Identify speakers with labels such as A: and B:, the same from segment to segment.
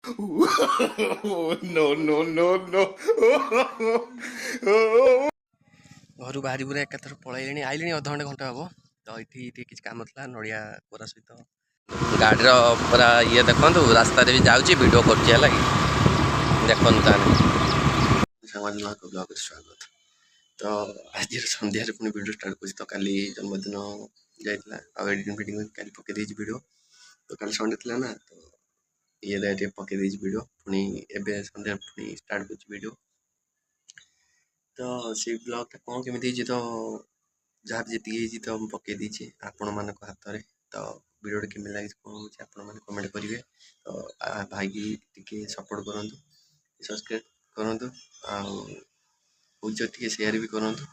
A: No, no, no, no. ଘରୁ ବାହାରି ପୁରା ଏକାଥର ପଳେଇଲେଣି ଆଇଲେଣି ଅଧଘଣ୍ଟେ ଘଣ୍ଟା ହେବ ତ ଏଠି ଟିକେ କିଛି କାମ ଥିଲା ନଡ଼ିଆ କୋରା ସହିତ ଗାଡ଼ିର ପୁରା ଇଏ ଦେଖନ୍ତୁ ରାସ୍ତାରେ ବି ଯାଉଛି ଭିଡ଼ିଓ କରୁଛି ହେଲା କି ଦେଖନ୍ତୁ ତାହେଲେ ସାଙ୍ଗମାନଙ୍କ ବ୍ଲଗ୍ରେ ସ୍ୱାଗତ। ତ ଆଜିର ସନ୍ଧ୍ୟାରେ ପୁଣି ଭିଡ଼ିଓ ଷ୍ଟାର୍ଟ କରୁଛି ତ କାଲି ଜନ୍ମଦିନ ଯାଇଥିଲା ଆଉ ଏଡ଼ିଟିଂ ଫିଡ଼ିଂ କାଲି ପକେଇ ଦେଇଛି ଭିଡ଼ିଓ ତ କାଲି ସଣ୍ଡେ ଥିଲା ନା ତ ଇଏରେ ଟିକେ ପକେଇ ଦେଇଛି ଭିଡ଼ିଓ ପୁଣି ଏବେ ସନ୍ଧ୍ୟାରେ ପୁଣି ଷ୍ଟାର୍ଟ କରୁଛି ଭିଡ଼ିଓ। ତ ସେଇ ବ୍ଲଗ୍ଟା କ'ଣ କେମିତି ହେଇଛି ତ ଯାହାର ଯେତିକି ହେଇଛି ତ ମୁଁ ପକେଇ ଦେଇଛି ଆପଣମାନଙ୍କ ହାତରେ ତ ଭିଡ଼ିଓଟା କେମିତି ଲାଗିଛି କ'ଣ ହେଉଛି ଆପଣମାନେ କମେଣ୍ଟ କରିବେ ତ ଭାଇକି ଟିକେ ସପୋର୍ଟ କରନ୍ତୁ ସବସ୍କ୍ରାଇବ୍ କରନ୍ତୁ ଆଉ କହୁଛ ଟିକେ ସେୟାର ବି କରନ୍ତୁ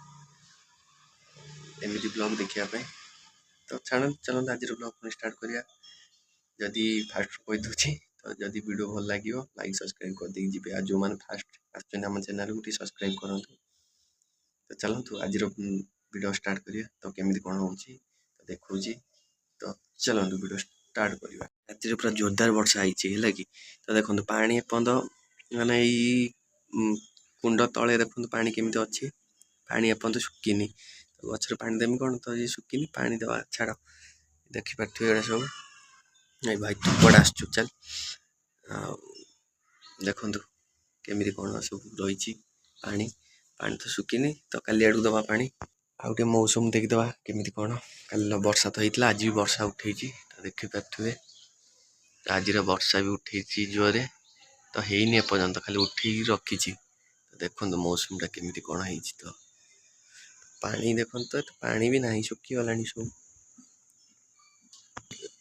A: ଏମିତି ବ୍ଲଗ୍ ଦେଖିବା ପାଇଁ ତ ଚାଲନ୍ତୁ ଆଜିର ବ୍ଲଗ୍ ପୁଣି ଷ୍ଟାର୍ଟ କରିବା। ଯଦି ଫାଷ୍ଟ କହିଦେଉଛି ତ ଯଦି ଭିଡ଼ିଓ ଭଲ ଲାଗିବ ଲାଇକ୍ ସବସ୍କ୍ରାଇବ୍ କରିଦେଇକି ଯିବେ ଆଉ ଯେଉଁମାନେ ଫାଷ୍ଟ ଆସୁଛନ୍ତି ଆମ ଚ୍ୟାନେଲକୁ ଟିକେ ସବସ୍କ୍ରାଇବ୍ କରନ୍ତୁ। ତ ଚାଲନ୍ତୁ ଆଜିର ଭିଡ଼ିଓ ଷ୍ଟାର୍ଟ କରିବା ତ କେମିତି କ'ଣ ହେଉଛି ତ ଦେଖାଉଛି ତ ଚାଲନ୍ତୁ ଭିଡ଼ିଓ ଷ୍ଟାର୍ଟ କରିବା। ରାତିରେ ପୁରା ଜୋରଦାର ବର୍ଷା ହେଇଛି ହେଲା କି ତ ଦେଖନ୍ତୁ ପାଣି ଏପର୍ଯ୍ୟନ୍ତ ମାନେ ଏଇ କୁଣ୍ଡ ତଳେ ଦେଖନ୍ତୁ ପାଣି କେମିତି ଅଛି ପାଣି ଏପର୍ଯ୍ୟନ୍ତ ଶୁଖିନି ତ ଗଛରେ ପାଣି ଦେମି କ'ଣ ତ ଇଏ ଶୁଖିନି ପାଣି ଦେବା ଛାଡ଼ ଦେଖିପାରୁଥିବେ ଏଗୁଡ଼ା ସବୁ ଏଇ ଭାଇ ତୁ କୁଆଡ଼େ ଆସୁଛୁ ଚାଲ ଆଉ ଦେଖନ୍ତୁ କେମିତି କ'ଣ ସବୁ ରହିଛି ପାଣି ତ ଶୁଖିନି ତ କାଲି ଆଡ଼କୁ ଦେବା ପାଣି ଆଉ ଟିକେ ମୌସୁମ ଦେଖିଦେବା କେମିତି କ'ଣ କାଲି ବର୍ଷା ତ ହେଇଥିଲା ଆଜି ବି ବର୍ଷା ଉଠେଇଛି ତ ଦେଖିପାରୁଥିବେ ଆଜିର ବର୍ଷା ବି ଉଠେଇଛି ଜୋରରେ ତ ହେଇନି ଏପର୍ଯ୍ୟନ୍ତ ଖାଲି ଉଠେଇକି ରଖିଛି ତ ଦେଖନ୍ତୁ ମୌସୁମୀଟା କେମିତି କ'ଣ ହେଇଛି ତ ପାଣି ଦେଖନ୍ତୁ ତ ପାଣି ବି ନାହିଁ ଶୁଖିଗଲାଣି ସବୁ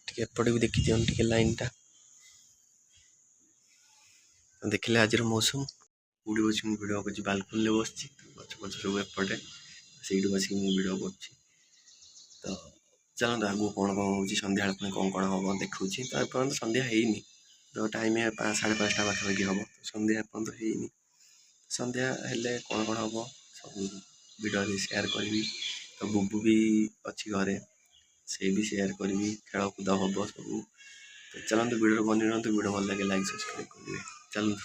A: ଟିକେ ଏପଟେ ବି ଦେଖିଦିଅନ୍ତୁ ଟିକେ ଲାଇନ୍ଟା ଦେଖିଲେ ଆଜିର ମୌସୁମ କୋଉଠି ବସି ମୁଁ ଭିଡ଼ିଓ କରୁଛି ବାଲକୁନିରେ ବସିଛି ଗଛ ପଛ ସବୁ ଏପଟେ ସେଇଠୁ ବସିକି ମୁଁ ଭିଡ଼ିଓ କରୁଛି ତ ଚାଲନ୍ତୁ ଆଗକୁ କ'ଣ ହେଉଛି ସନ୍ଧ୍ୟାବେଳେ ପୁଣି କ'ଣ ହେବ ଦେଖାଉଛି ତ ଏପର୍ଯ୍ୟନ୍ତ ସନ୍ଧ୍ୟା ହେଇନି ତ ଟାଇମ୍ 5:30 ପାଖାପାଖି ହେବ ସନ୍ଧ୍ୟା ଏପର୍ଯ୍ୟନ୍ତ ହେଇନି ସନ୍ଧ୍ୟା ହେଲେ କ'ଣ ହେବ ସବୁ ଭିଡ଼ିଓରେ ସେୟାର କରିବି ତ ବୁବୁ ବି ଅଛି ଘରେ ସେ ବି ସେୟାର କରିବି ଖେଳକୁଦ ହେବ ସବୁ ତ ଚାଲନ୍ତୁ ଭିଡ଼ିଓ ବନେଇ ନିଅନ୍ତୁ ଭିଡ଼ିଓ ଭଲ ଲାଗେ ଲାଇକ୍ ସବସ୍କ୍ରାଇବ୍ କରିବେ ଚାଲନ୍ତୁ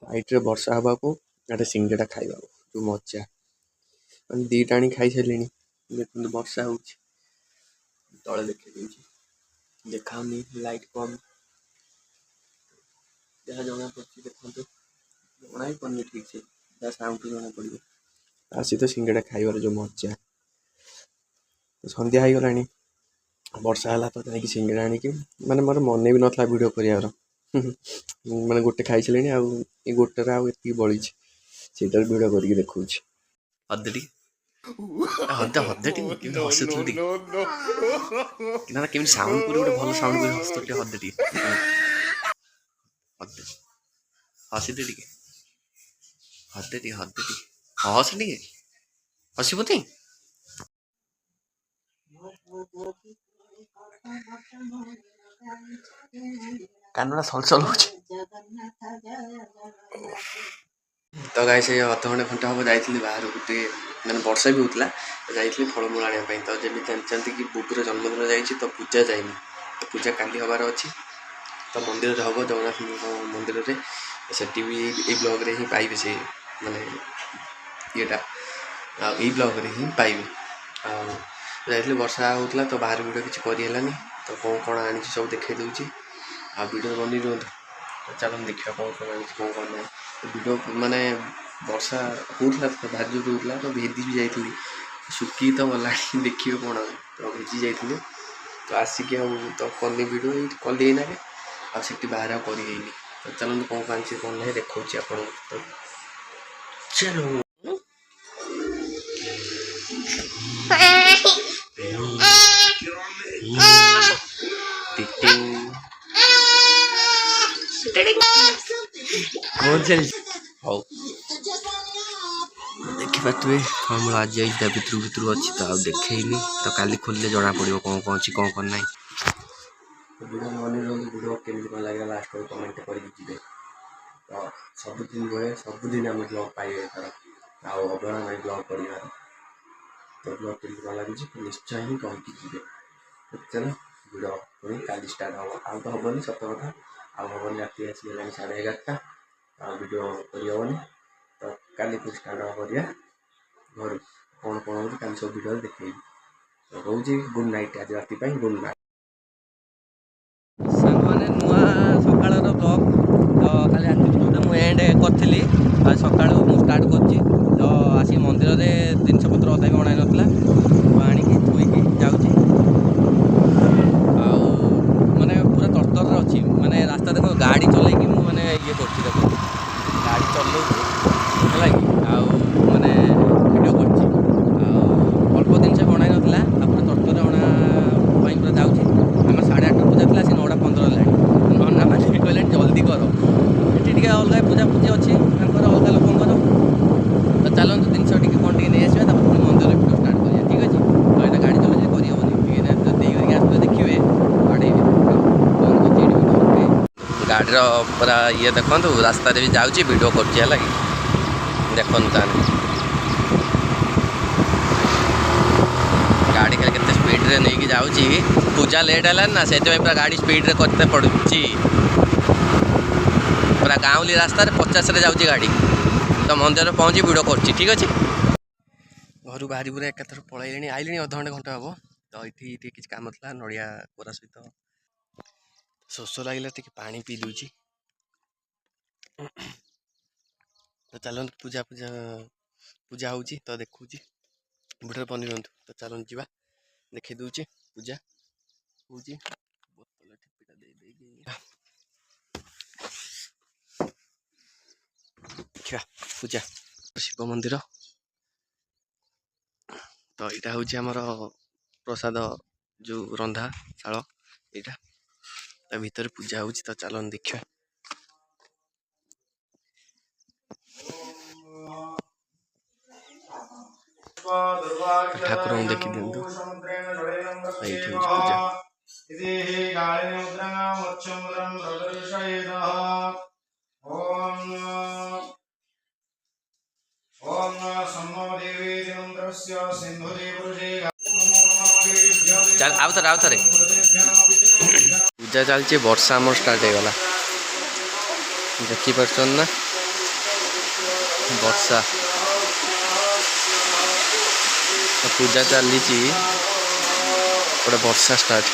A: ସାଇଟ୍ରେ ବର୍ଷା ହେବାକୁ ଗୋଟେ ସିଙ୍ଗଡ଼ା ଖାଇବାକୁ ଯେଉଁ ମଜା ମାନେ ଦୁଇଟା ଆଣି ଖାଇସାରିଲିଣି ଦେଖନ୍ତୁ ବର୍ଷା ହେଉଛି ତଳେ ଦେଖେଇ ଦେଉଛି ଦେଖାଉନି ଲାଇଟ୍ କମ୍ ଯାହା ଜଣାପଡ଼ୁଛି ଦେଖନ୍ତୁ ଜଣା ହିଁ ପଡ଼ୁନି ଠିକ୍ ସେ ଯାହା ସାଉଣ୍ଡରୁ ଜଣାପଡ଼ିବ ଆସି ତ ସିଙ୍ଗଡ଼ା ଖାଇବାର ଯେଉଁ ମଜା ସନ୍ଧ୍ୟା ହେଇଗଲାଣି ବର୍ଷା ହେଲା ତ ଯାଇକି ସିଙ୍ଗଡ଼ା ଆଣିକି ମାନେ ମୋର ମନେ ବି ନଥିଲା ଭିଡ଼ିଓ କରିବାର ମାନେ ଗୋଟେ ଖାଇସାରିଲିଣି ଆଉ ଏ ଗୋଟେରେ ଆଉ ଏତିକି ବଳିଛି ସେଇଟାରେ ଭିଡ଼ିଓ କରିକି ଦେଖାଉଛି ହଦଟି କେମିତି ହସୁଥିଲୁ ଟିକେ ନା କେମିତି ସାଉଣ୍ଡ କରି ଗୋଟେ ଭଲ ସାଉଣ୍ଡ କରି ହସୁଥିଲୁ ଟିକେ ହଦେ ଟିକେ ହସିଦେ ଟିକେ ହଦେ ଟିକେ ହସ ଟିକେ ହସିବୁନି କାନଟା ସଲସଲ ହଉଛି ତ ଗାଈ ସେ ଅଧଘଣ୍ଟେ ଘଣ୍ଟା ହେବ ଯାଇଥିଲି ବାହାରକୁ ଟିକେ ମାନେ ବର୍ଷା ବି ହେଉଥିଲା ଯାଇଥିଲି ଫଳମୂଳ ଆଣିବା ପାଇଁ ତ ଯେମିତି ଜାଣିଛନ୍ତି କି ବୁବୁର ଜନ୍ମଦିନ ଯାଇଛି ତ ପୂଜା ଯାଇନି ତ ପୂଜା କାଲି ହେବାର ଅଛି ତ ମନ୍ଦିରରେ ହେବ ଜଗନ୍ନାଥଙ୍କ ମନ୍ଦିରରେ ସେଠି ବି ଏଇ ବ୍ଲଗ୍ରେ ହିଁ ପାଇବେ ସେ ମାନେ ଇଏଟା ଆଉ ଏଇ ବ୍ଲଗ୍ରେ ହିଁ ପାଇବେ ଆଉ ଯାଇଥିଲି ବର୍ଷା ହେଉଥିଲା ତ ବାହାର ଭିଡ଼ିଓ କିଛି କରିହେଲାନି ତ କ'ଣ ଆଣିଛି ସବୁ ଦେଖାଇ ଦେଉଛି ଆଉ ଭିଡ଼ିଓ ବନେଇ ଦିଅନ୍ତୁ ଚାଲନ୍ତୁ ଦେଖିବା କ'ଣ ଆଣିଛି କ'ଣ ନାହିଁ ଭିଡ଼ିଓ ମାନେ ବର୍ଷା ହେଉଥିଲା ଭାରି ଜୋର ହେଉଥିଲା ତ ଭେଦି ବି ଯାଇଥିଲି ଶୁଖିକି ତ ଗଲାଣି ଦେଖିବେ କ'ଣ ତ ଭିଜି ଯାଇଥିଲି ତ ଆସିକି ଆଉ ତ କଲି ଭିଡ଼ିଓ ଏଇଠି କଲି ଏଇନାକେ ଆଉ ସେଠି ବାହାରେ ଆଉ କରି ହେଇନି ତ ଚାଲନ୍ତୁ କ'ଣ ଆଣିଛି କ'ଣ ନାହିଁ ଦେଖାଉଛି ଆପଣଙ୍କୁ ତ ଚାଲ ହଉ ଦେଖିପାରୁଥିବେ ଫଳମୂଳ ଆଜି ଆଜି ତା ଭିତରୁ ଅଛି ତ ଆଉ ଦେଖେଇନି ତ କାଲି ଖୋଲିଲେ ଜଣାପଡ଼ିବ କ'ଣ ଅଛି କ'ଣ ନାହିଁ ଭିଡ଼ିଓ ଭିଡ଼ିଓ କେମିତି କ'ଣ ଲାଗିଲା ଲାଷ୍ଟ କମେଣ୍ଟ କରିକି ଯିବେ ତ ସବୁଦିନ ଭଳିଆ ସବୁଦିନ ଆମେ ବ୍ଲଗ୍ ପାଇବେ ଏଥର ଆଉ ଅବହେଳା ନାହିଁ ବ୍ଲଗ୍ କରିବାର ତ ବ୍ଲଗ୍ କେମିତି କ'ଣ ଲାଗୁଛି ନିଶ୍ଚୟ ହିଁ କହିକି ଯିବେ ଚାଲ ଭିଡ଼ିଓ ପୁଣି କାଲି ଷ୍ଟାର୍ଟ ହେବ ଆଉ ତ ହେବନି ସତ କଥା आम राति आसी 11:30 वीडियो करहबनी तो काली स्टार्ट करिया घर कौन कौन हो कल सब वीडियो देखी तो रोज गुड नाइट आज राति गुड नाइट
B: सांगने नुआ सकाल ब्लॉग तो खाली आज जो मुझे एंड करी आज सका स्टार्ट कर आसिक मंदिर में जिनपतर अदा भी अणा नाला आणिकी थोईकी जाऊँगी माने पूरा तरतर अच्छी माने रास्ता देख गाड़ी चलैकी मैंने ये कर गाड़ी चलाऊँ है माने वीडियो कर अल्प दिन से बना नाला पूरा तरतर अणा पूरा जाऊँगी आम 8:30 पूजा थी आसी 9:15 है ना मैंने कहले जल्दी कर ये अलग पूजा पूजी अच्छी अलग लोकर तो चलते जिनस टी कौन टी नहीं आसवा पुणी मंदिर वीडियो स्टार्ट करिए ठीक अच्छे तो यहाँ गाड़ी चलाई करहबनी आसवे देखिए बाड़े गाड़ी पूरा ये देखो रास्तार भी जाऊँगी वीडियो कर देखो गाड़ी खाली के स्पीड रे नहीं जाऊँगी पूजा लेट है ना से पूरा गाड़ी स्पीड रे करते पड़ी पूरा गाँवली रास्ता 50 रे जाऊँगी गाड़ी तो मंदिर पहुँची वीडियो कर ठीक अच्छे घर बाहरी पूरा एक पलैले आइले अधघंटे घंटे हम तो ये किसी कम था नड़िया कोरा सहित शोष लगे टे पा पी दूची तो चलते पूजा पूजा पूजा हो तो देखुची वीडियो बनी रुहतु तो चलते जीवा देखी दूची पूजा होची बोतल ठिपिटा दे देखा पूजा शिव मंदिर तो यहाँ हूँ आमर प्रसाद जो रंधा शाल यहाँ भितर पूजा हो तो चलन देखा ठाकुर देखी दिंतु ये पूजा चल आउ थे पूजा चलती वर्षा आम स्टार्ट हो गला देखिपार ना वर्षा पूजा चली गोटे वर्षा स्टार्ट